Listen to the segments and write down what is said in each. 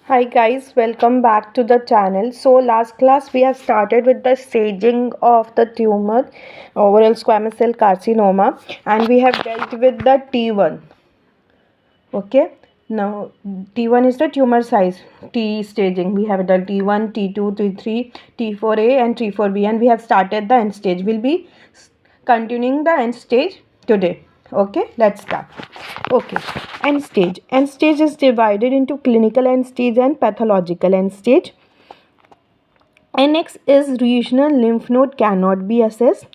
Hi guys, welcome back to the channel. So last class we have started with the staging of the tumor, oral squamous cell carcinoma, and we have dealt with the T1. Okay, now T1 is the tumor size. T staging, we have done T1, T2, T3, T4A and T4B, and we have started the end stage. We'll be continuing the end stage today. Okay, let's start. Okay, end stage. End stage is divided into clinical end stage and pathological end stage. NX is regional lymph node cannot be assessed.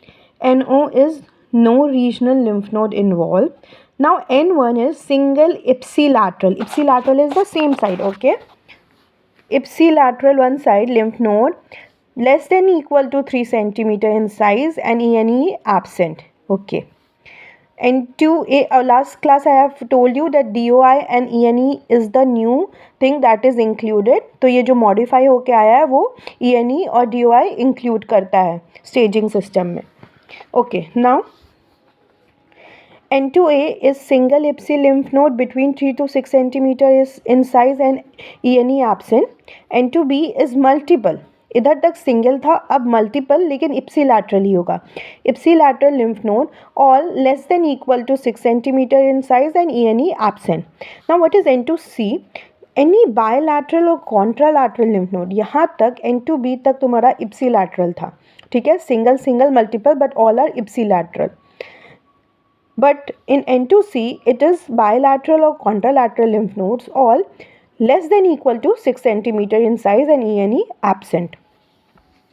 NO is no regional lymph node involved. Now N1 is single ipsilateral. Ipsilateral is the same side, okay? Ipsilateral one side lymph node less than equal to 3 centimeter in size and ENE absent. Okay. And last class I have told you that DOI and ENE is the new thing that is included. तो ये जो modify होके आया है वो ENE और DOI include करता है staging system में. Okay, now N2A is single ipsi lymph node between 3 to 6 centimeter is in size and ENE absent. N2B is multiple. इधर तक सिंगल था, अब मल्टीपल लेकिन इप्सीलैटरल ही होगा. Ipsilateral lymph node all less than equal to 6 centimetre in size and ENE absent. Now what is N2C? Any bilateral or contralateral lymph node. यहाँ तक N2B तक तुम्हारा इप्सीलैटरल था, ठीक है, single single multiple but all are ipsilateral. But in N2C, it is bilateral or contralateral lymph nodes, all less than equal to 6 centimeter in size and ENE absent.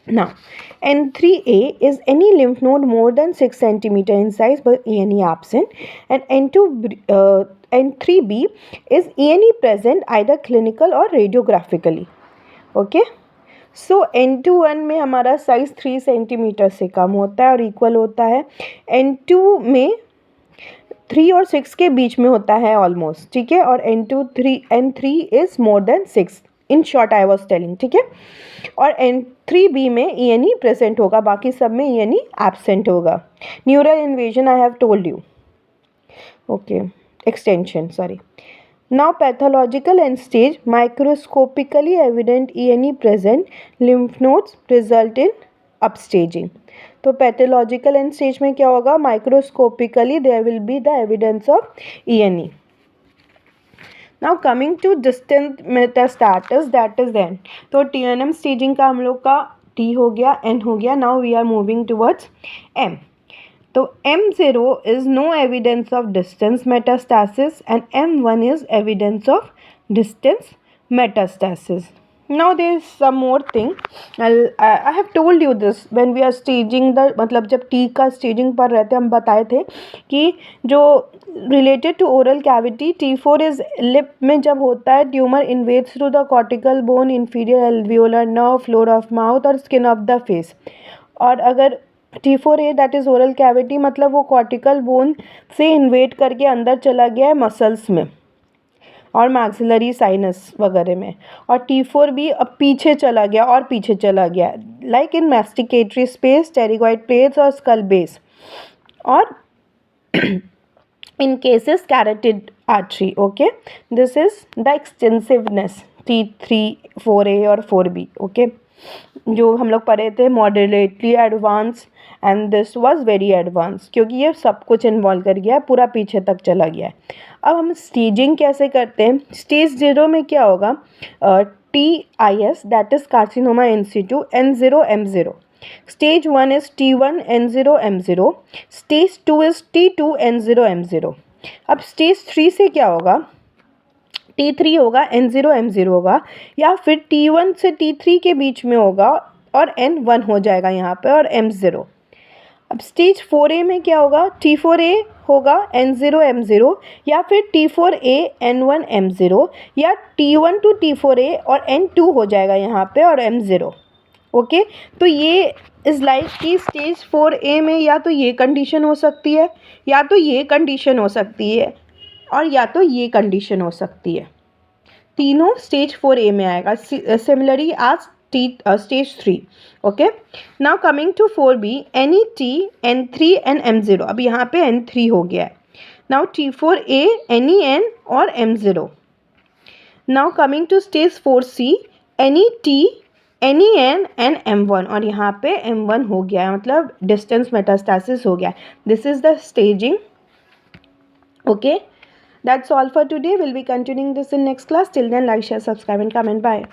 Now, N3A is any lymph node more than 6 centimeter in size but ENE absent, and N3B is ENE present either clinical or radiographically. Okay. So N2-1 में हमारा size 3 centimetre से कम होता है और equal होता है. N2 में 3 और 6 के बीच में होता है ऑलमोस्ट, ठीक है, और N3 is more than 6. In short I was telling, ठीक है. और N3B में ENE प्रेजेंट होगा, बाकी सब में ENE एब्सेंट होगा. Neural invasion I have told you. Okay, extension sorry. Now pathological end stage, microscopically evident ENE present lymph nodes result in upstaging. तो pathological end stage में क्या होगा? Microscopically there will be the evidence of ENE. Now coming to distant metastasis, that is N. तो TNM staging का हम लोग का T हो गया, N हो गया. Now we are moving towards M. तो M0 is no evidence of distance metastasis and M1 is evidence of distance metastasis. Now there is some more thing. I have told you this when we are staging the, मतलब जब T का staging पर रहते हम बताए थे कि जो related to oral cavity T4 is lip में जब होता है tumor invades through the cortical bone, inferior alveolar nerve, floor of mouth और skin of the face. और अगर T4A that is oral cavity, मतलब वो कॉर्टिकल बोन से इन्वेट करके अंदर चला गया है मसल्स में और मैक्सिलरी साइनस वगैरह में. और T4B अब पीछे चला गया और पीछे चला गया, like in masticatory space, pterygoid plates और स्कल बेस, और in cases carotid artery. Okay, this is the extensiveness T3, 4A और 4B. ओके, जो हम लोग पढ़े थे moderately advance and this was very advance, क्योंकि ये सब कुछ इन्वॉल्व कर गया है, पूरा पीछे तक चला गया है. अब हम स्टेजिंग कैसे करते हैं? स्टेज 0 में क्या होगा? TIS that is carcinoma in Situ, N0 M0. Stage 1 is T1 N0 M0. Stage 2 is T2 N0 M0. अब स्टेज 3 से क्या होगा? T3 होगा, N0 M0 होगा, या फिर T1 से T3 के बीच में होगा और N1 हो जाएगा यहाँ पे और M0. अब स्टेज 4A में क्या होगा? T4A होगा, N0 M0, या फिर T4A N1 M0, या T1 to T4A और N2 हो जाएगा यहाँ पे और M0. ओके, तो ये इज़ लाइक कि स्टेज 4A में या तो ये कंडीशन हो सकती है, या तो ये कंडीशन हो सकती है, और या तो ये कंडीशन हो सकती है. तीनों स्टेज 4A में आएगा, similarly as stage 3. Okay, now coming to 4B, any T, N3 and M0. अब यहाँ पे N3 हो गया है. नाउ T4A, एनी N और M0. Now coming to stage 4C, any T any N and M1, और यहाँ पे M1 हो गया है, मतलब डिस्टेंस मेटास्टेसिस हो गया. This is the staging. Okay, that's all for today. We'll be continuing this in next class. Till then, like, share, subscribe and comment. Bye.